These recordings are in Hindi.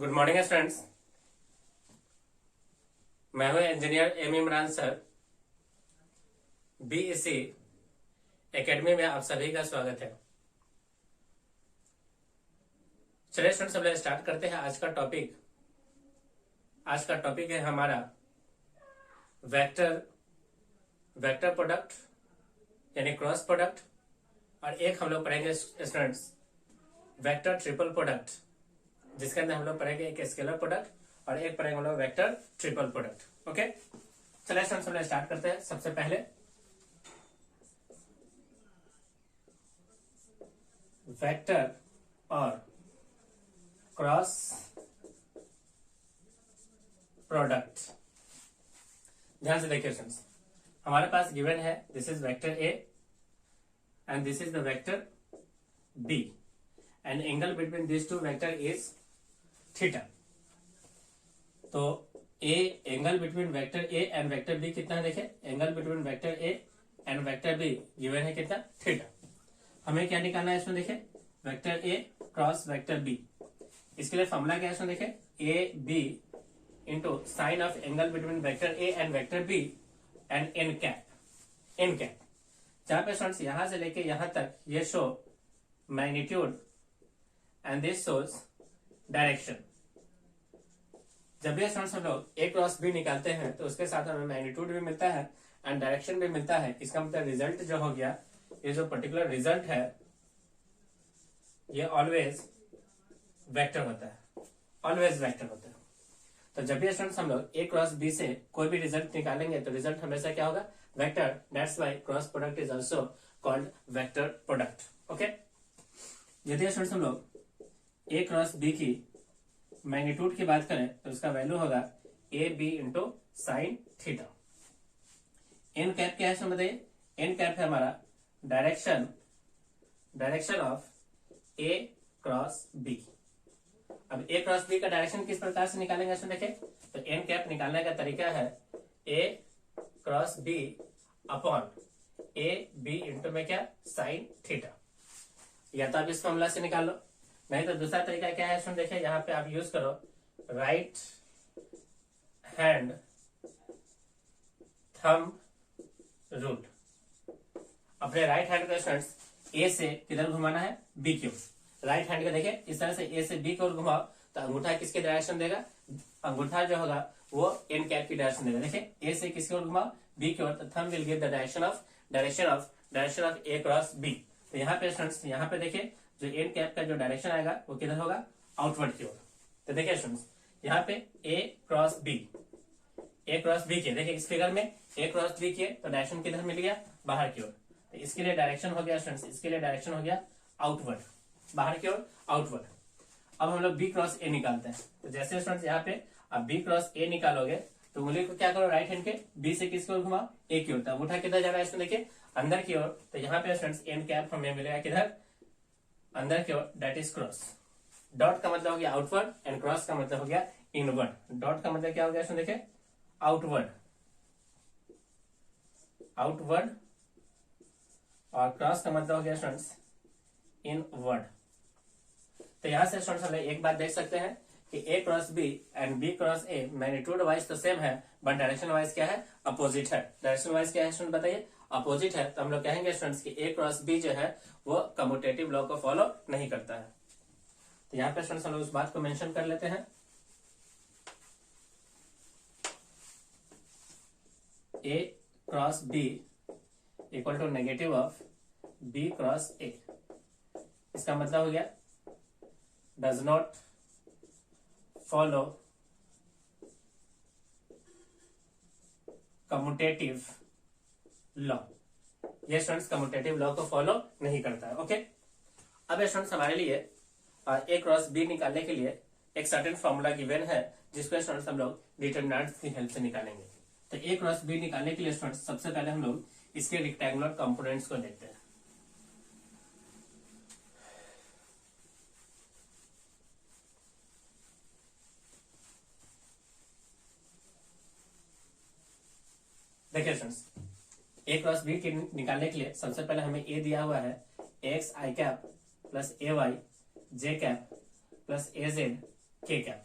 Good morning students. मैं हूं engineer M Imran sir. BEC academy में आप सभी का स्वागत है। चलिए स्टूडेंट्स, हम लोग स्टार्ट करते हैं आज का टॉपिक। आज का टॉपिक है हमारा वेक्टर प्रोडक्ट यानी क्रॉस प्रोडक्ट, और एक हम लोग पढ़ेंगे स्टूडेंट्स वेक्टर ट्रिपल प्रोडक्ट, जिसके अंदर हम लोग पढ़ेंगे एक स्केलर प्रोडक्ट और एक पढ़ेंगे हम लोग वेक्टर ट्रिपल प्रोडक्ट। ओके, चलिए स्टूडेंट्स हम लोग स्टार्ट करते हैं। सबसे पहले वेक्टर और क्रॉस प्रोडक्ट। ध्यान से देखिए स्टूडेंट्स, हमारे पास गिवन है this is vector A and this is the vector B and angle between this two vector is theta. तो a angle between vector A and vector b कितना है? देखिए, angle between vector A and vector b given है कितना? थीटा। हमें क्या निकालना है इसमें? देखिए, वेक्टर ए क्रॉस वेक्टर बी। इसके लिए फॉर्मूला क्या है इसमें? देखिए, a B into sign of angle between vector A and vector B and N cap. जहां पे स्टूडेंट्स यहां से लेके यहां तक ये show magnitude and this shows direction. जब भी स्टूडेंट्स हम लोग ए क्रॉस बी निकालते हैं तो उसके साथ हमें मैग्नीट्यूड भी मिलता है एंड डायरेक्शन भी मिलता है। इसका मतलब रिजल्ट जो हो गया, ये जो पर्टिकुलर रिजल्ट है ये ऑलवेज वेक्टर होता है, ऑलवेज वेक्टर होता है। तो जब भी स्टूडेंट्स हम लोग ए क्रॉस बी से कोई भी रिजल्ट निकालेंगे तो रिजल्ट हमेशा क्या होगा? Vector. That's why cross product is also called vector product. Okay, यदि स्टूडेंट्स हम लोग ए क्रॉस बी की मैग्नीट्यूड की बात करें तो उसका वैल्यू होगा A B into sine theta. N cap क्या है इसमें बताइए? एन कैप है हमारा direction of A cross B. अब ए क्रॉस बी का डायरेक्शन किस प्रकार से निकालेंगे इसमें? देखें तो एन कैप निकालने का तरीका है a cross b upon a B into में क्या? Sine theta. या तो आप इस फॉर्मूला से निकाल लो, नहीं तो दूसरा तरीका क्या है इसमें? देखिए, यहां पे आप यूज करो राइट हैंड थंब रूल। अपने राइट हैंड को स्टूडेंट्स ए से किधर घुमाना है? बी की ओर। राइट हैंड को देखिए इस तरह से ए से बी की ओर घुमाओ तो अंगूठा किसके डायरेक्शन देगा? अंगूठा जो होगा वो एन कैप की डायरेक्शन देगा। देखिए, ए से किसकी ओर घुमाओ? बी की ओर। तो thumb will give the direction of A cross B. तो यहाँ पे स्टूडेंट्स, यहाँ पे देखिए जो एन कैप का जो डायरेक्शन आएगा वो किधर होगा? आउटवर्ड की ओर। तो देखिए स्टूडेंट्स, यहाँ पे ए क्रॉस बी किए, देखिए इस फिगर में ए क्रॉस बी किए तो डायरेक्शन किधर मिल गया? बाहर की ओर। तो इसके लिए डायरेक्शन हो गया स्टूडेंट्स, इसके लिए डायरेक्शन हो गया आउटवर्ड, बाहर की ओर, आउटवर्ड। अब हम लोग बी क्रॉस ए निकालते हैं। तो जैसे स्टूडेंट्स यहाँ पे अब बी क्रॉस ए निकालोगे तो उंगली को क्या करो? राइट हैंड के बी से किसकी ओर घुमाओ? ए की ओर। तो अंगूठा किधर जा रहा है इसमें? देखिए अंदर की ओर। तो यहाँ पे स्टूडेंट्स एन कैप हमें मिलेगा किधर? अंदर की ओर, दैट इज क्रॉस। डॉट का मतलब हो गया आउटवर्ड एंड क्रॉस का मतलब हो गया इनवर्ड। डॉट का मतलब क्या हो गया इसमें? देखिए आउटवर्ड और क्रॉस का मतलब हो गया स्टूडेंट्स इनवर्ड। तो यहां से स्टूडेंट्स हम एक बात देख सकते हैं कि a cross b and b cross a magnitude wise तो सेम है बट डायरेक्शन वाइज क्या है? अपोजिट है। डायरेक्शन वाइज क्या है स्टूडेंट बताइए? अपोजिट है। तो हम लोग कहेंगे स्टूडेंट्स कि ए क्रॉस बी जो है वो कम्यूटेटिव लॉ को फॉलो नहीं करता है। तो यहाँ पे स्टूडेंट्स हम लोग उस बात को मेंशन कर लेते हैं। A cross b equal to negative of b cross a. इसका मतलब हो गया does not follow commutative law. ये स्टूडेंट्स कम्यूटेटिव लॉ को फॉलो नहीं करता है। ओके, अब स्टूडेंट्स हमारे लिए ए क्रॉस बी निकालने के लिए एक सर्टेन फॉर्मूला गिवन है जिसको स्टूडेंट्स हम लोग डिटरमिनेंट्स की हेल्प से निकालेंगे। तो ए क्रॉस बी निकालने के लिए स्टूडेंट्स सबसे पहले हम लोग इसके रेक्टेंगुलर कंपोनेंट्स को देखते हैं। देखिए स्टूडेंट्स, ए क्रॉस बी के निकालने के लिए सबसे पहले हमें ए दिया हुआ है एक्स आई कैप प्लस ए वाई जे कैप प्लस ए जेड के कैप।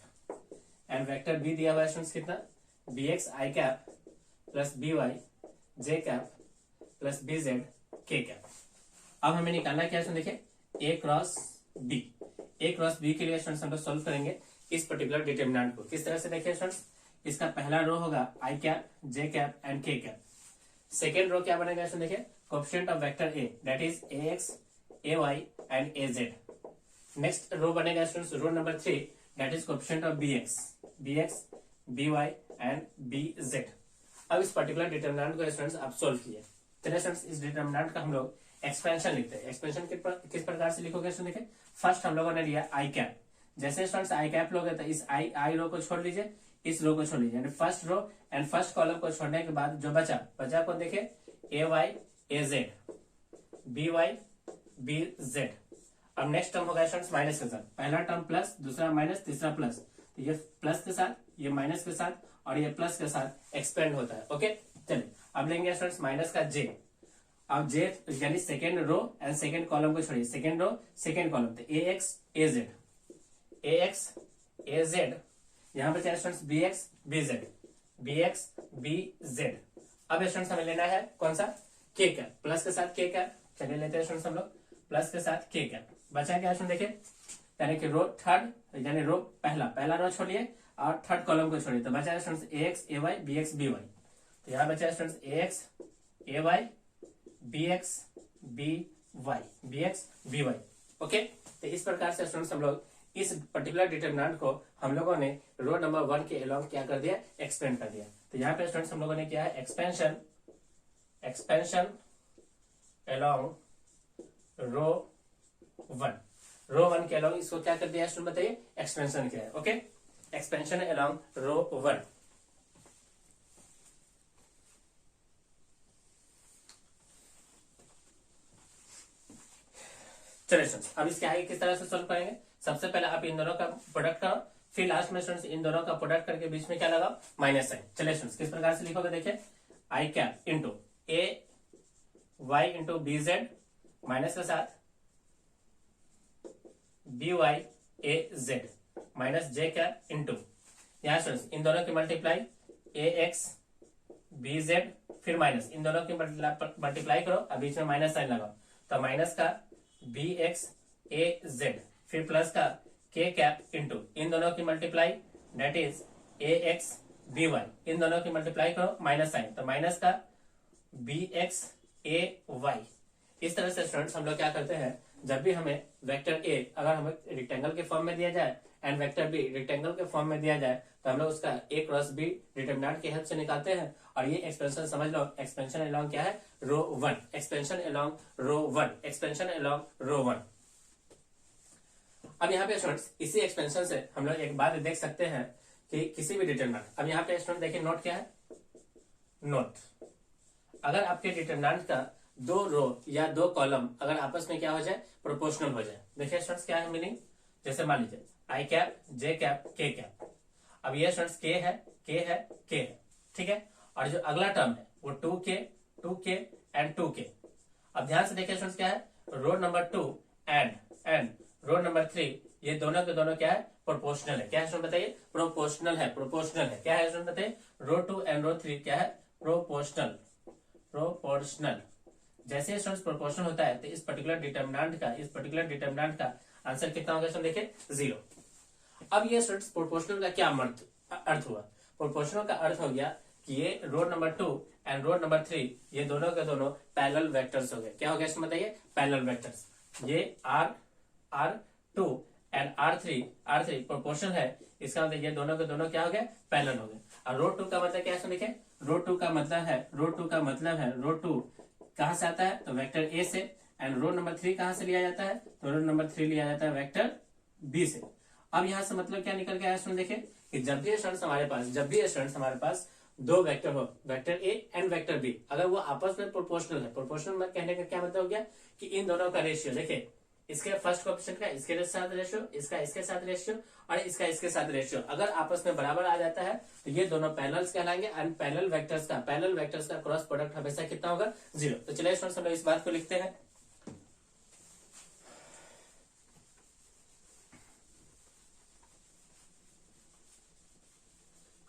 एंड वेक्टर बी दिया हुआ है स्टूडेंट्स कितना, बी एक्स आई कैप प्लस बी वाई जे कैप प्लस बी जेड के कैप। अब हमें निकालना क्या है देखिए, ए क्रॉस बी। ए क्रॉस बी के लिए स्टूडेंट्स हम लोग सोल्व करेंगे इस पर्टिकुलर डिटरमिनेंट को। किस तरह से देखिए स्टूडेंट्स, इसका पहला रो होगा i cap j cap and k cap. Second row क्या बनेगा स्टूडेंट देखिए, coefficient of vector a that is a x A y and a z. Next row बनेगा students row number 3 that is coefficient of b x B Y and B Z. अब इस पर्टिकुलर डिटरमिनेंट को स्टूडेंट्स आप सोल्व किए। चलिए स्टूडेंट्स इस डिटरमिनेंट का हम लोग एक्सपेंशन लिखते हैं। एक्सपेंशन किस प्रकार से लिखोगे स्टूडेंट देखिए, फर्स्ट हम लोगों ने लिया आई कैप। जैसे स्टूडेंट्स आई कैप लोगे तो इस आई रो को छोड़ लीजिए, इस रो को छोड़ लीजिए, यानी first row and first column को छोड़ने के बाद जो बचा को देखिए a Y A z b y b Z. अब नेक्स्ट टर्म होगा स्टूडेंट्स माइनस के साथ, पहला टर्म प्लस, दूसरा माइनस, तीसरा प्लस, तो ये प्लस के साथ, ये माइनस के साथ और ये प्लस के साथ एक्सपेंड होता है। ओके चलिए अब लेंगे स्टूडेंट्स माइनस का जे। अब जे यानी second row and second column को छोड़िए, सेकेंड रो सेकेंड कॉलम, तो ए एक्स ए जेड, यहाँ पे students B x B Z. अब स्टूडेंट्स हमें लेना है कौन सा, के कैप, प्लस के साथ के कैप। चलिए लेते हैं स्टूडेंट्स हम लोग प्लस के साथ के कैप। बचा क्या स्टूडेंट देखिए, यानी कि रो थर्ड यानी रो पहला रो छोड़िए और थर्ड कॉलम को छोड़िए, तो बचा है students a x A y b x B y. तो यहाँ बचा है students a x A y b x B y. Okay तो इस प्रकार से स्टूडेंट्स हम लोग इस पर्टिकुलर डिटरमिनेंट को हम लोगों ने रो नंबर 1 के अलोंग क्या कर दिया, एक्सपेंड कर दिया। तो यहाँ पे स्टूडेंट्स हम लोगों ने क्या है, एक्सपेंशन अलोंग रो 1 के अलोंग इसको क्या कर दिया स्टूडेंट बताइए, एक्सपेंशन किया है। ओके एक्सपेंशन अलोंग रो 1। चलिए स्टूडेंट्स अब इसके आगे किस तरह से सोल्व करेंगे, सबसे पहले आप इन दोनों का प्रोडक्ट करो, फिर लास्ट में स्टूडेंट्स इन दोनों का प्रोडक्ट करके बीच में क्या लगाओ, माइनस साइन। चलिए स्टूडेंट्स किस प्रकार से लिखोगे देखिए, i cap into a y into b z minus के साथ बी वाई ए z minus j cap into, यहाँ स्टूडेंट्स इन दोनों की multiply a x B z फिर माइनस, इन दोनों की मल्टीप्लाई करो, अब बीच में माइनस साइन लगाओ, तो माइनस का बी एक्स ए जेड फिर प्लस का के कैप इंटू इन दोनों की multiply that is a x B y, इन दोनों की मल्टीप्लाई करो माइनस साइन, तो माइनस का बी एक्स ए वाई। इस तरह से स्टूडेंट्स हम लोग क्या करते हैं, जब भी हमें वेक्टर ए अगर हमें रेक्टेंगल के फॉर्म में दिया जाए एंड वेक्टर बी रेक्टेंगल के फॉर्म में दिया जाए तो हम लोग उसका ए क्रॉस बी डिटरमिनेंट की हेल्प से निकालते हैं। और ये एक्सपेंशन समझ लो, एक्सपेंशन अलोंग क्या है, रो 1, एक्सपेंशन अलोंग रो 1, एक्सपेंशन अलोंग रो 1। अब यहाँ पे स्टूडेंट्स इसी एक्सपेंशन से हम लोग एक बात देख सकते हैं कि किसी भी डिटरमिनेंट, अब यहाँ पे स्टूडेंट देखिए नोट क्या है, नोट अगर आपके डिटरमिनेंट का 2 रो या 2 कॉलम अगर आपस में क्या हो जाए, प्रोपोर्शनल हो जाए। देखिए स्टूडेंट्स क्या है मीनिंग, जैसे मान लीजिए आई कैप जे कैप के कैप, अब ये स्टूडेंट्स के है, ठीक है, और जो अगला टर्म है वो 2k एंड 2k। अब ध्यान से देखिए स्टूडेंट्स क्या है, row number 2 and row number 3 ये दोनों के दोनों क्या है, प्रोपोर्शनल है। क्या है स्टूडेंट बताइए, प्रोपोर्शनल है क्या है स्टूडेंट बताइए, रो 2 एंड रो 3 क्या है, प्रोपोर्शनल। जैसे स्टूडेंट्स प्रोपोर्शनल होता है तो इस पर्टिकुलर डिटरमिनेंट का आंसर कितना होगा स्टूडेंट देखिए, 0। अब ये स्टूडेंट्स प्रोपोर्शनल का क्या अर्थ हुआ, प्रोपोर्शनल का अर्थ हो गया कि ये row number 2 and row number 3 ये दोनों के दोनों पैरेलल वेक्टर्स हो गए। क्या हो गया इसमें बताइए, पैरेलल वेक्टर्स। ये R2 एंड R3 प्रोपोर्शनल है, इसका मतलब ये दोनों के दोनों क्या हो गए, पैरेलल हो गए। और रो 2 का मतलब क्या है देखिए, रो 2 का मतलब है रो 2 कहां से आता है, तो वेक्टर ए से, एंड रो नंबर 3 कहां से लिया जाता है, तो रो नंबर 3 लिया जाता है वेक्टर बी से। अब यहां से मतलब क्या निकल के आया सुन देखिए कि जब भी स्टूडेंट्स हमारे पास 2 वेक्टर हो, vector A and vector B, अगर वो आपस में प्रोपोर्शनल है, प्रोपोर्शनल में कहने का क्या मतलब हो गया कि इन दोनों का रेशियो देखिए, इसके फर्स्ट कोएफिशिएंट का इसके साथ रेशियो, इसका इसके साथ रेशियो और इसका इसके साथ रेशियो अगर आपस में बराबर आ जाता है तो ये दोनों पैरेलल्स कहलाएंगे। एंड पैरेलल वेक्टर्स का क्रॉस प्रोडक्ट हमेशा कितना होगा, 0। तो चलिए स्टूडेंट्स हम लोग इस बात को लिखते हैं,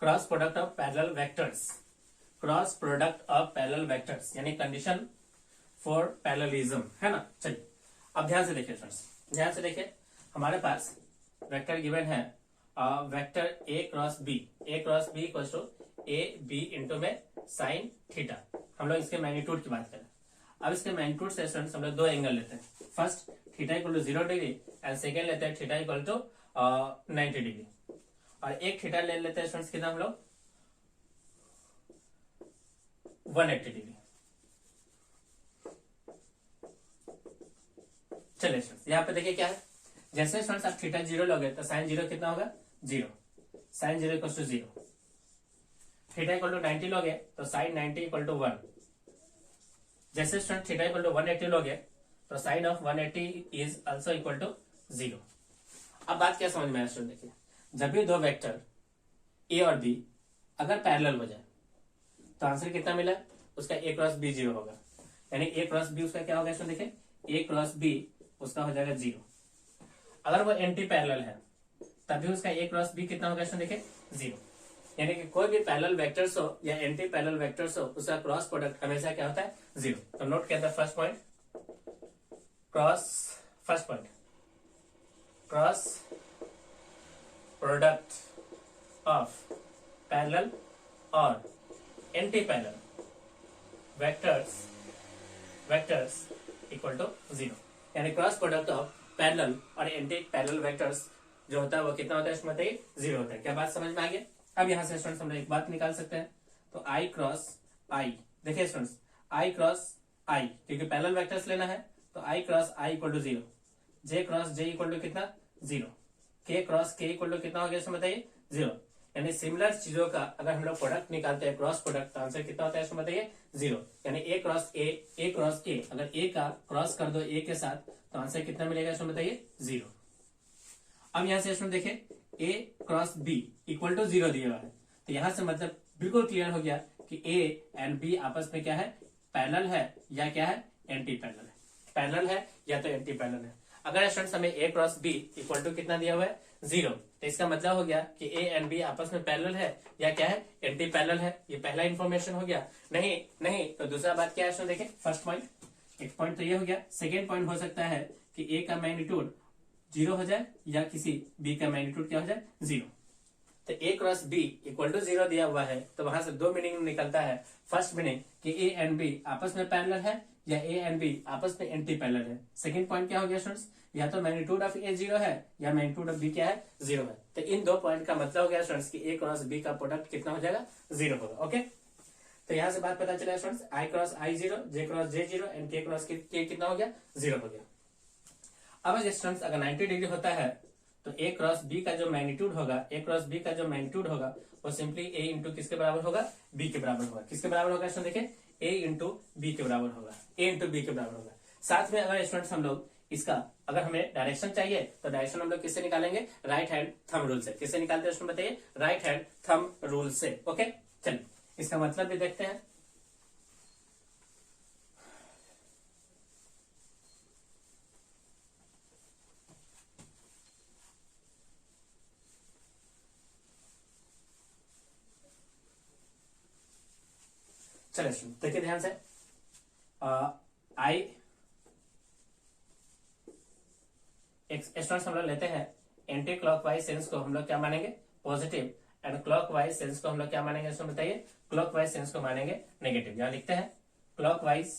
cross product of parallel vectors, cross product of parallel vectors यानी कंडीशन फॉर पैरेललिज्म, है ना। चलिए अब ध्यान से देखिए फ्रेंड्स, ध्यान से देखिए, हमारे पास वेक्टर गिवन है vector A cross B equals to A B into में साइन थीटा। हम लोग इसके मैग्नीट्यूड की बात करें। अब इसके मैग्नीट्यूड से स्टूडेंट्स हम लोग दो एंगल लेते हैं। First theta equal to 0 degree and second लेते हैं थीटा इक्वल टू 90 डिग्री। और एक थीटा ले लेते हैं स्टूडेंट्स कितना हम लोग 180 डिग्री। चलिए स्टूडेंट्स यहाँ पे देखिए क्या है, जैसे स्टूडेंट्स आप थीटा 0 लोगे तो साइन 0 कितना होगा 0, sine 0 equal to 0। Theta equal to 90 लोगे तो साइन 90 इक्वल टू 1। जैसे स्टूडेंट थीटा इक्वल टू 180 लोगे तो sine of 180 is also equal to 0। अब बात क्या समझ में आया स्टूडेंट, देखिए जब भी दो वेक्टर ए और बी अगर पैरेलल हो जाए तो आंसर कितना मिला, उसका ए क्रॉस बी 0 होगा। यानी ए क्रॉस बी उसका क्या होगा स्टूडेंट, देखिए ए क्रॉस बी उसका हो जाएगा 0। अगर वो एंटी पैरेलल है तभी उसका ए क्रॉस बी कितना होगा स्टूडेंट, देखिए 0। यानी कि कोई भी पैरेलल वेक्टर्स हो या एंटी पैरेलल वेक्टर्स हो उसका क्रॉस प्रोडक्ट हमेशा क्या होता है 0। तो नोट किया था first point, first point cross product of parallel और anti parallel vectors equal to 0। यानी क्रॉस प्रोडक्ट ऑफ पैरेलल और एंटी पैरेलल वेक्टर्स जो होता है वो कितना होता है, इसमें 0 होता है। क्या बात समझ में आ गया। अब यहां से स्टूडेंट्स हम लोग एक बात निकाल सकते हैं, तो आई क्रॉस आई, देखिए स्टूडेंट्स आई क्रॉस आई, क्योंकि पैरेलल वेक्टर्स लेना है तो i cross i equal to 0, j cross j equal to कितना 0, के क्रॉस के इक्वल टू कितना हो गया इसमें बताइए 0। यानी सिमिलर चीजों का अगर हम लोग प्रोडक्ट निकालते हैं क्रॉस प्रोडक्ट, तो आंसर कितना होता है इसमें बताइए 0। यानी ए क्रॉस ए, अगर ए का क्रॉस कर दो ए के साथ तो आंसर कितना मिलेगा इसमें बताइए 0। अब यहां से स्टूडेंट देखें ए क्रॉस बी इक्वल टू 0 दिया हुआ है, तो यहां से मतलब बिल्कुल क्लियर हो गया कि ए एंड बी आपस में क्या है, पैरेलल है या क्या है, एंटी पैरेलल है। पैरेलल है या तो एंटी पैरेलल है। अगर स्टूडेंट्स हमें ए क्रॉस बी इक्वल टू कितना दिया हुआ है 0, तो इसका मतलब हो गया कि ए एंड बी आपस में पैरेलल है या क्या है, एंटी पैरेलल है। ये पहला इंफॉर्मेशन हो गया। नहीं तो दूसरा बात क्या है स्टूडेंट, देखिए फर्स्ट पॉइंट, एक पॉइंट तो ये हो गया। सेकेंड पॉइंट हो सकता है कि ए का मैग्नीट्यूड 0 हो जाए या किसी बी का मैग्नीट्यूड क्या हो जाए 0। तो ए क्रॉस बी इक्वल टू 0 दिया हुआ है, तो वहां से दो मीनिंग निकलता है। फर्स्ट मीनिंग कि ए एंड बी आपस में पैरेलल है या ए एंड बी आपस में एंटी पैरेलल है। सेकंड पॉइंट क्या हो गया स्टूडेंट्स, या तो मैग्नीट्यूड ऑफ ए 0 है या मैग्नीट्यूड ऑफ बी क्या है 0 है। तो इन दो पॉइंट का मतलब हो गया स्टूडेंट्स कि ए क्रॉस बी का प्रोडक्ट कितना हो जाएगा 0 होगा। ओके, तो यहां से बात पता चला students, I cross I 0, j cross J 0 and के क्रॉस के कितना हो गया 0 हो गया। अब स्टूडेंट्स अगर 90 डिग्री होता है तो ए क्रॉस बी का जो मैग्नीट्यूड होगा, वो सिंपली ए इंटू किसके बराबर होगा, बी के बराबर होगा। किसके बराबर होगा स्टूडेंट, देखिए ए इंटू बी के बराबर होगा। साथ में अगर स्टूडेंट्स हम लोग इसका अगर हमें डायरेक्शन चाहिए तो डायरेक्शन हम लोग किससे निकालेंगे, राइट हैंड थंब रूल से। किससे निकालते हैं स्टूडेंट बताइए, राइट हैंड थंब रूल से। ओके, चलिए इसका मतलब भी देखते हैं। चलिए देखिए ध्यान से, आई स्टूडेंट्स हम लोग लेते हैं एंटी क्लॉकवाइज सेंस को हम लोग क्या मानेंगे पॉजिटिव, एंड क्लॉकवाइज सेंस को हम लोग क्या मानेंगे इसमें बताइए, क्लॉकवाइज सेंस को मानेंगे नेगेटिव। यहां लिखते हैं क्लॉकवाइज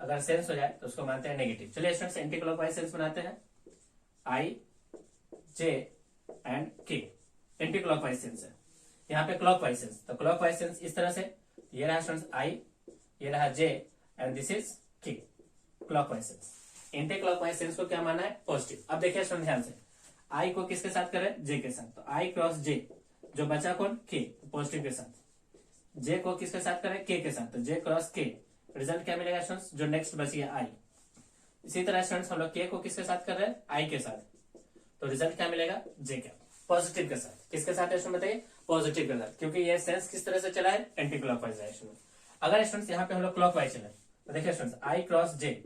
अगर सेंस हो जाए तो उसको मानते हैं नेगेटिव। चलिए स्टूडेंट्स एंटी क्लॉकवाइज सेंस बनाते हैं, आई जे एंड के एंटी क्लॉकवाइज सेंस है। यहाँ पे क्लॉकवाइज सेंस, तो क्लॉकवाइज सेंस इस तरह से, ये रहा स्टूडेंट्स आई, ये रहा जे एंड दिस इज के, clockwise sense. Anti clockwise sense को क्या माना है पॉजिटिव। अब देखिए स्टूडेंट ध्यान से, आई को किसके साथ करें, जे के साथ, तो आई क्रॉस जे, जो बचा कौन के, पॉजिटिव के साथ। जे को किसके साथ करें, के के साथ, तो जे क्रॉस के, रिजल्ट क्या मिलेगा स्टूडेंट्स, जो नेक्स्ट बची है आई। इसी तरह स्टूडेंट्स हम लोग के को किसके साथ कर रहे हैं, आई के साथ, तो रिजल्ट क्या मिलेगा, जे का, पॉजिटिव के साथ। किसके साथ है स्टूडेंट बताइए, पॉजिटिव के साथ, क्योंकि ये सेंस किस तरह से चला है, एंटी क्लॉकवाइज डायरेक्शन में। अगर स्टूडेंट्स यहाँ पे हम लोग क्लॉकवाइज चले तो देखिए स्टूडेंट्स आई क्रॉस जे,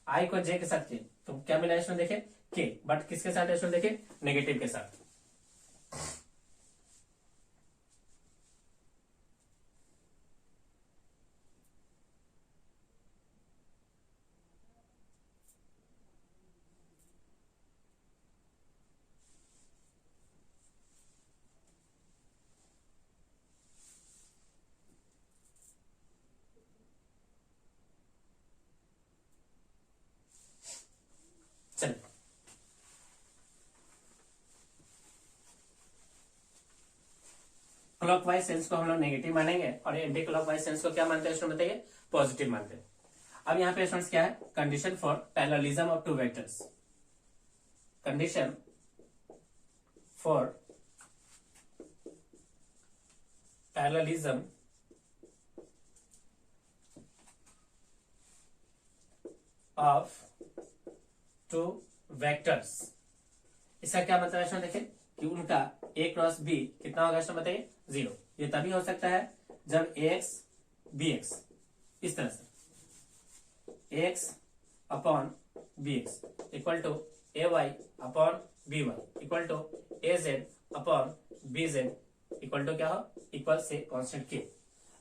आई को जे के साथ किए तो क्या मिला स्टूडेंट देखिए के, बट किसके साथ है स्टूडेंट देखिए नेगेटिव के साथ। चलिए क्लॉकवाइज सेंस को हम लोग नेगेटिव मानेंगे और एंटी क्लॉकवाइज सेंस को क्या मानते हैं स्टूडेंट बताइए, पॉजिटिव मानते हैं। अब यहाँ पे स्टूडेंट्स क्या है, condition for parallelism of two vectors, condition for parallelism of two vectors. इसका क्या मतलब है स्टूडेंट देखिए कि उनका a क्रॉस b कितना होगा स्टूडेंट बताइए, 0। ये तभी हो सकता है जब ax bx इस तरह से ax upon bx equal to ay upon by equal to az upon bz equal to क्या हो, इक्वल से कांस्टेंट के।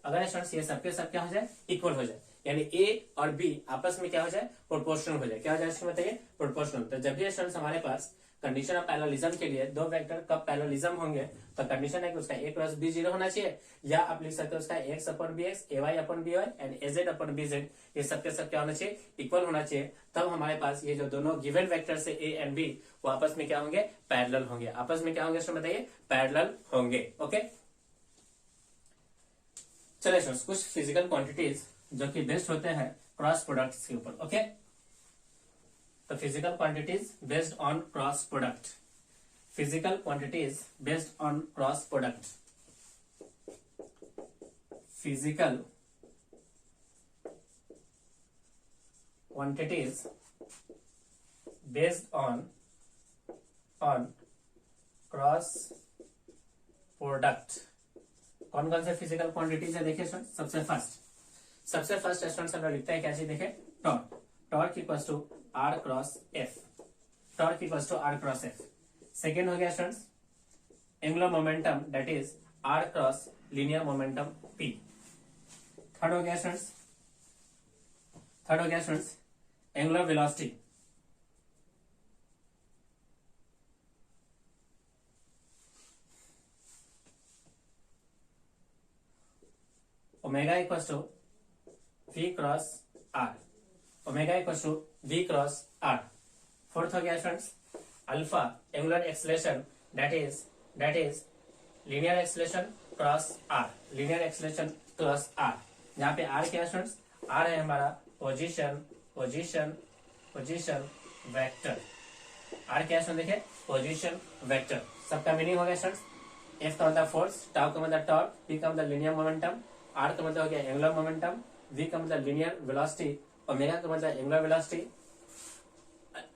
अगर स्टूडेंट्स ये सबके सब क्या हो जाए, इक्वल हो जाए, यानी a और b आपस में क्या हो जाए, प्रोपोर्शनल हो जाए। क्या हो जाए इसमें बताइए, प्रोपोर्शनल। तो जब भी स्टूडेंट्स हमारे पास कंडीशन ऑफ पैरेललिज्म के लिए दो वेक्टर कब पैरेललिज्म होंगे, तो कंडीशन है कि उसका a क्रॉस b 0 होना चाहिए, या आप लिख सकते हो उसका x upon bx, ay upon by and az upon bz, ये सब के सब क्या होना चाहिए, इक्वल होना चाहिए। तब हमारे पास ये जो दोनों गिवन वेक्टर से a एंड b वो आपस में क्या होंगे, पैरेलल होंगे। आपस में क्या होंगे इसमें बताइए, पैरेलल होंगे। ओके चलिए स्टूडेंट्स, कुछ फिजिकल क्वांटिटीज जो कि बेस्ड होते हैं क्रॉस प्रोडक्ट्स के ऊपर। ओके तो physical quantities based on cross product, physical quantities based on cross product, physical quantities based on cross product. कौन कौन से फिजिकल क्वांटिटीज है देखिए स्टूडेंट, सबसे फर्स्ट स्टूडेंट हम लोग लिखते हैं क्या चीज देखे, torque. Torque equals to R cross F, torque equals to R cross F. Second हो गया students angular momentum that is R cross linear momentum P. Third हो गया students angular velocity, omega equals to v cross r, omega equals to v cross r। Fourth हो गया students alpha angular acceleration that is linear acceleration cross r, linear acceleration cross r, जहां पे r क्या है स्टूडेंट्स, r है हमारा पोजीशन वेक्टर। r क्या है देखिए, पोजीशन वेक्टर। सबका मीनिंग हो गया स्टूडेंट्स, f का मतलब फोर्स, टाउ का मतलब टॉर्क, p का मतलब लीनियर मोमेंटम, r का मतलब हो गया एंगुलर मोमेंटम, v का मतलब लीनियर वेलोसिटी, ओमेगा का मतलब एंगुलर वेलोसिटी,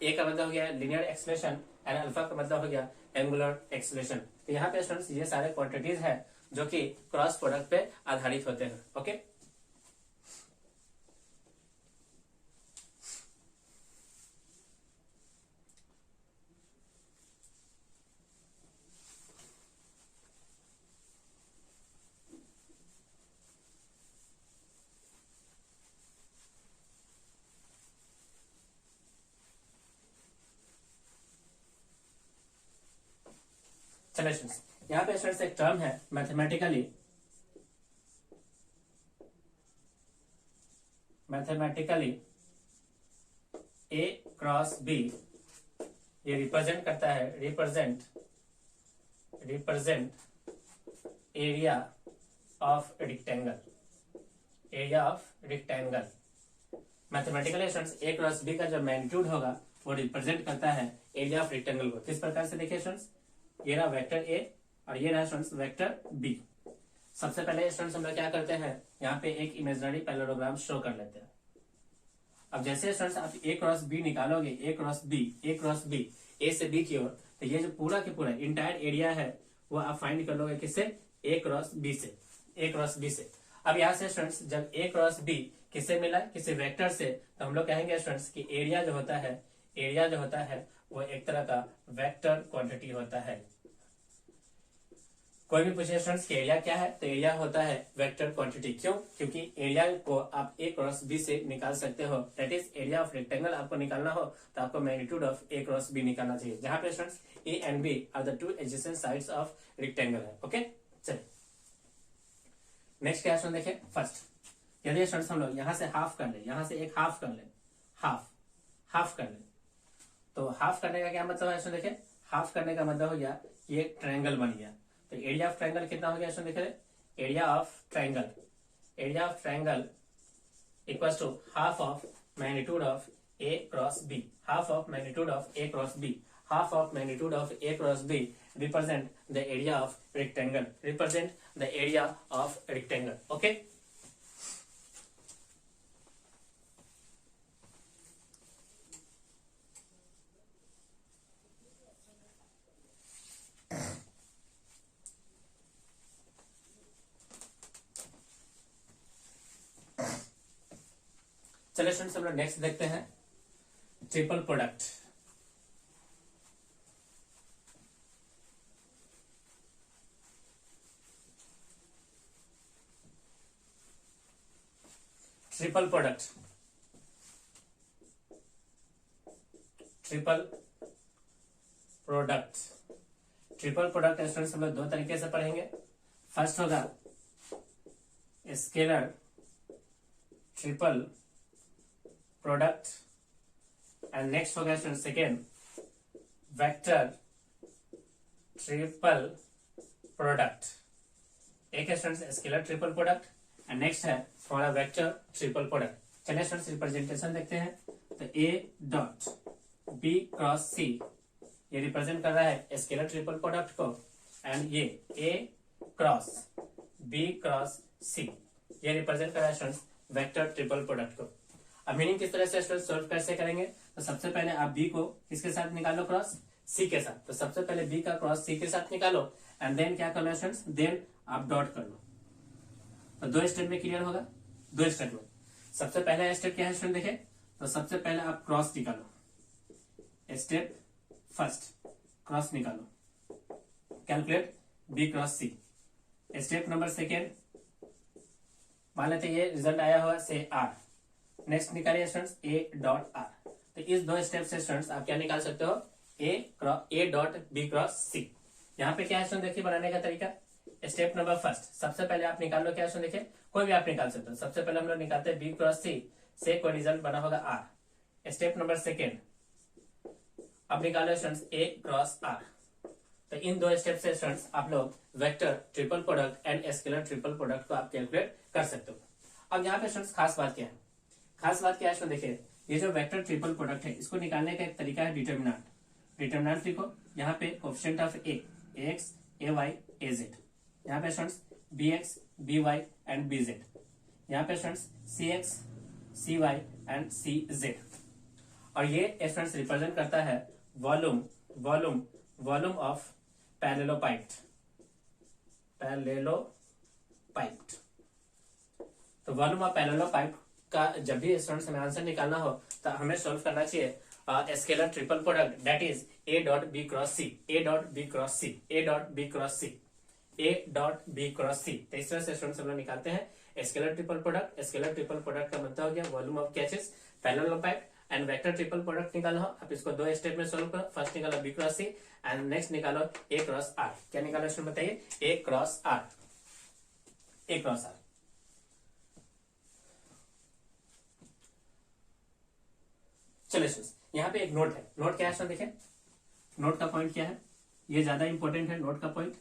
a का मतलब हो गया लीनियर एक्सेलरेशन एंड अल्फा का मतलब हो गया एंगुलर एक्सेलरेशन। तो यहाँ पे स्टूडेंट्स ये सारे क्वांटिटीज है जो कि क्रॉस प्रोडक्ट पे आधारित होते हैं। ओके चलिए स्टूडेंट्स, यहाँ पे स्टूडेंट्स एक टर्म है मैथमेटिकली a क्रॉस b, ये रिप्रेजेंट करता है represent area of rectangle, mathematically students a cross b का जो मैग्नीट्यूड होगा वो रिप्रेजेंट करता है एरिया ऑफ रेक्टेंगल को। किस प्रकार से देखिए स्टूडेंट्स, ये रहा वेक्टर a और ये रहा स्टूडेंट्स वेक्टर b। सबसे पहले स्टूडेंट्स हम लोग क्या करते हैं, यहाँ पे एक इमेजिनरी पैरेललोग्राम शो कर लेते हैं। अब जैसे स्टूडेंट्स आप a क्रॉस b निकालोगे, a क्रॉस b a से b की ओर, तो ये जो पूरा के पूरा इंटायर एरिया है वो आप फाइंड कर लोगे किससे, a क्रॉस b से। अब यहाँ से स्टूडेंट्स जब a क्रॉस b किससे मिला, किसी वेक्टर से, तो हम लोग कहेंगे स्टूडेंट्स कि एरिया जो होता है वो एक तरह का वेक्टर क्वांटिटी होता है। कोई भी पूछे स्टूडेंट्स कि एरिया क्या है, तो एरिया होता है वेक्टर क्वांटिटी। क्यों, क्योंकि एरिया को आप a क्रॉस b से निकाल सकते हो, that is area of rectangle आपको निकालना हो तो आपको magnitude of a cross b निकालना चाहिए, जहां पे students a and b are the two adjacent sides of rectangle है। ओके चलिए नेक्स्ट क्या स्टूडेंट देखिए, फर्स्ट यदि स्टूडेंट्स हम लोग यहाँ से हाफ कर ले, यहाँ से एक हाफ कर ले, हाफ कर ले, तो हाफ करने का क्या मतलब है इसमें देखें, हाफ करने का मतलब हो गया ये एक ट्रायंगल बन गया। तो एरिया ऑफ ट्रायंगल कितना हो गया इसमें देखें, area of triangle equals to half of magnitude of A cross B, half of magnitude of A cross B, half of magnitude of a cross b represent the area of rectangle, okay. चलिए स्टूडेंट्स हम लोग नेक्स्ट देखते हैं triple product. Triple product students हम लोग दो तरीके से पढ़ेंगे। फर्स्ट होगा scalar triple product and next होगा student second vector triple product. एक है students scalar triple product and next है हमारा वेक्टर ट्रिपल प्रोडक्ट। चलिए स्टूडेंट्स रिप्रेजेंटेशन देखते हैं। तो A dot B cross C ये रिप्रेजेंट कर रहा है स्केलर ट्रिपल प्रोडक्ट को, एंड ये ए क्रॉस बी क्रॉस सी ये रिप्रेजेंट कर रहा है स्टूडेंट्स वेक्टर ट्रिपल प्रोडक्ट को। अब मीनिंग किस तरह से स्टूडेंट्स सॉल्व कैसे करेंगे, तो सबसे पहले आप बी को किसके साथ निकालो, क्रॉस सी के साथ। तो सबसे पहले बी का क्रॉस सी के साथ निकालो एंड देन क्या करना है स्टूडेंट्स, देन आप डॉट कर लो। तो दो स्टेप में क्लियर होगा, दो स्टेप में। सबसे पहला स्टेप क्या है स्टूडेंट देखें, तो सबसे पहले आप क्रॉस निकालो, स्टेप फर्स्ट क्रॉस निकालो, कैलकुलेट बी क्रॉस सी। स्टेप नंबर सेकेंड मान लेते ये रिजल्ट आया हुआ से आर, नेक्स्ट निकालिए स्टूडेंट्स ए डॉट आर। तो इस दो स्टेप से स्टूडेंट्स आप क्या निकाल सकते हो, ए डॉट बी क्रॉस सी। यहाँ पे क्या है स्टूडेंट देखिए बनाने का तरीका, स्टेप नंबर फर्स्ट सबसे पहले आप निकाल लो, क्या स्टूडेंट देखिए कोई भी आप निकाल सकते हो। सबसे पहले हम लोग निकालते हैं बी क्रॉस सी से कोई रिजल्ट बना होगा आर। स्टेप नंबर सेकेंड अब निकालो स्टूडेंट्स ए क्रॉस आर। तो इन दो स्टेप से स्टूडेंट्स आप लोग vector triple product and scalar triple product को आप कैलकुलेट कर सकते हो। अब यहाँ पे स्टूडेंट्स खास बात क्या है, खास बात क्या है स्टूडेंट देखिए, ये जो वेक्टर ट्रिपल प्रोडक्ट है इसको निकालने का एक तरीका है डिटर्मिनेंट। डिटर्मिनेंट लिखो, यहाँ पे coefficient of A x A Y A Z, यहाँ पे students B x B Y and B Z, यहाँ पे students C X C Y and C Z. और ये स्टूडेंट्स रिप्रेजेंट करता है वॉल्यूम ऑफ पैरेललोपाइप्ड। तो वॉल्यूम ऑफ पैरेललोपाइप्ड का जब भी स्टूडेंट्स हमें आंसर निकालना हो तो हमें सॉल्व करना चाहिए scalar triple product that is A dot B cross C, A dot B cross C, A dot B cross C, A dot B cross C. तो इस तरह से स्टूडेंट्स हम लोग निकालते हैं scalar triple product. Scalar triple product का मतलब हो गया वॉल्यूम ऑफ क्या चीज, parallelepiped. And vector triple product निकालना हो आप इसको दो स्टेप में सॉल्व करो। फर्स्ट निकालो B cross C and next निकालो ए क्रॉस आर। क्या निकालो स्टूडेंट बताइए, A cross R, A cross R. चलिए स्टूडेंट्स यहाँ पे एक नोट है, नोट क्या है स्टूडेंट देखें, नोट का पॉइंट क्या है, ये ज्यादा इंपॉर्टेंट है नोट का पॉइंट।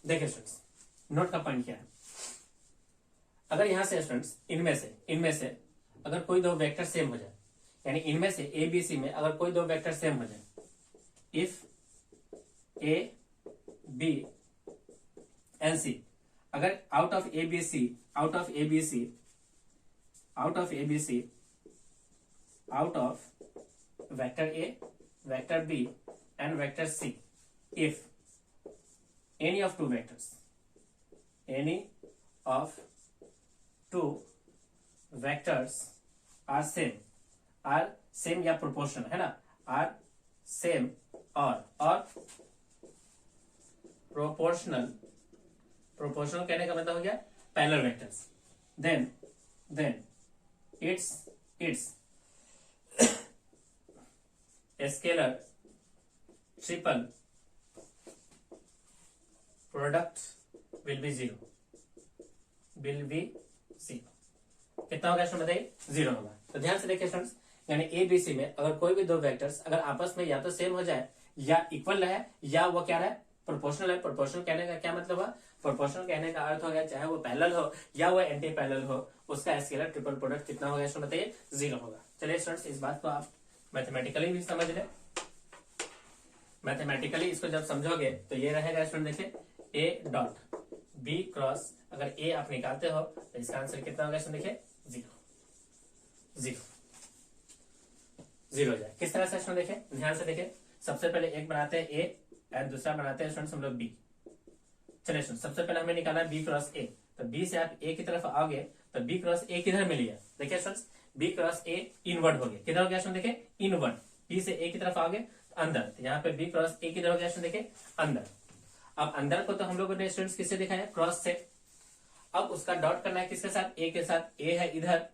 देखिए स्टूडेंट्स नोट का पॉइंट क्या है, अगर यहां से स्टूडेंट्स इनमें से अगर कोई दो वेक्टर सेम हो जाए, यानी इनमें से ए बी सी में अगर कोई दो वेक्टर सेम हो जाए, if A B and C, अगर out of A B C out of vector A, vector B and vector C, if any of two vectors are same या proportional है ना, are same or proportional कहने का मतलब हो गया parallel vectors, then its scalar triple product will be zero. कितना होगा स्टूडेंट बताइए, 0 होगा। तो ध्यान से देखिए स्टूडेंट्स, यानी ए बी सी में अगर कोई भी दो वेक्टर्स अगर आपस में या तो सेम हो जाए या इक्वल है या वो क्या है, प्रोपोर्शनल है। प्रोपोर्शनल कहने का क्या मतलब हुआ, प्रोपोर्शनल कहने का अर्थ हो गया चाहे वो पैरेलल हो या वो एंटी पैरेलल हो, उसका स्केलर ट्रिपल प्रोडक्ट कितना होगा स्टूडेंट बताइए, 0 होगा। चलिए स्टूडेंट्स इस बात को आप मैथमेटिकली भी समझ ले। मैथमेटिकली इसको जब समझोगे तो ये रहेगा स्टूडेंट देखिए ए डॉट बी क्रॉस, अगर ए आप निकालते हो तो इसका आंसर कितना होगा स्टूडेंट देखिए, 0 0 हो जाए। किस तरह से स्टूडेंट देखिए, ध्यान से देखिए, सबसे पहले एक बनाते हैं ए एंड दूसरा बनाते हैं स्टूडेंट्स हम लोग बी। चलिए स्टूडेंट सबसे पहले हमें निकालना है बी क्रॉस ए, तो बी से आप ए की तरफ आओगे तो बी क्रॉस ए किधर मिली है, देखिए students B cross A inward हो गया, किधर हो गया स्टूडेंट देखिए, इनवर्ड। बी से ए की तरफ आओगे तो अंदर, तो यहाँ पे बी क्रॉस ए किधर हो गया स्टूडेंट देखिए, अंदर। अब अंदर को तो हम लोगों ने स्टूडेंट्स किससे दिखाया, क्रॉस से। अब उसका डॉट करना है किसके साथ, ए के साथ, ए है इधर।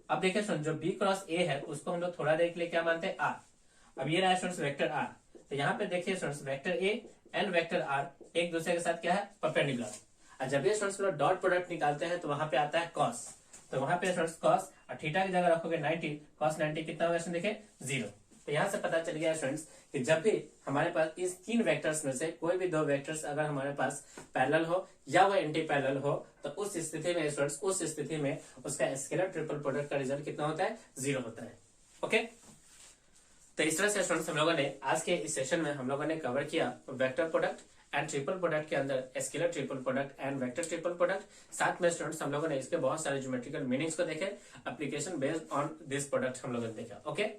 अब देखिए स्टूडेंट जो बी क्रॉस ए है उसको हम लोग थोड़ा देर के लिए क्या मानते हैं, आर। अब ये रहा स्टूडेंट्स वेक्टर आर, तो यहाँ पे देखिए students vector A and vector R एक दूसरे के साथ क्या है, परपेंडिकुलर। और जब ये स्टूडेंट्स लोग डॉट प्रोडक्ट निकालते हैं तो वहां पे आता है कॉस, तो वहां पे स्टूडेंट्स कॉस और थीटा की जगह रखोगे 90, कॉस 90 कितना होगा स्टूडेंट देखिए, 0। तो यहाँ से पता चल गया स्टूडेंट्स कि जब भी हमारे पास इस तीन वेक्टर्स में से कोई भी दो वेक्टर्स अगर हमारे पास पैरेलल हो या वो एंटी पैरेलल हो तो उस स्थिति में स्टूडेंट्स उस स्थिति में उसका स्केलर ट्रिपल प्रोडक्ट का रिजल्ट कितना होता है, 0 होता है। ओके, तो इस तरह से स्टूडेंट्स हम लोगों ने आज के इस सेशन में हम लोगों ने कवर किया vector product and triple product के अंदर scalar triple product and vector triple product. साथ में स्टूडेंट्स हम लोगों ने इसके बहुत सारे ज्योमेट्रिकल मीनिंग्स को देखे, application based on this product हम लोगों ने देखा। ओके,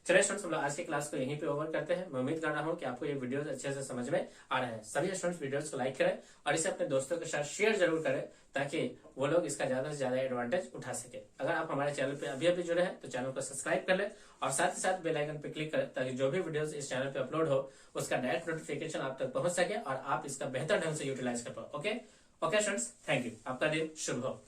चलिए स्टूडेंट्स हम लोग आज की क्लास को यहीं पे ओवर करते हैं। मैं उम्मीद कर रहा हूँ कि आपको ये वीडियोस अच्छे से समझ में आ रहे हैं। सभी स्टूडेंट्स वीडियोस को लाइक करें और इसे अपने दोस्तों के साथ शेयर जरूर करें ताकि वो लोग इसका ज्यादा से ज्यादा एडवांटेज उठा सके। अगर आप हमारे चैनल पे अभी अभी जुड़े हैं तो चैनल को सब्सक्राइब कर ले और साथ ही साथ बेल आइकन पे क्लिक करें ताकि जो भी वीडियोस इस चैनल पे अपलोड हो उसका डायरेक्ट नोटिफिकेशन आप तक पहुंच सके और आप इसका बेहतर ढंग से यूटिलाइज कर पाओ। ओके स्टूडेंट्स, थैंक यू, आपका दिन शुभ हो।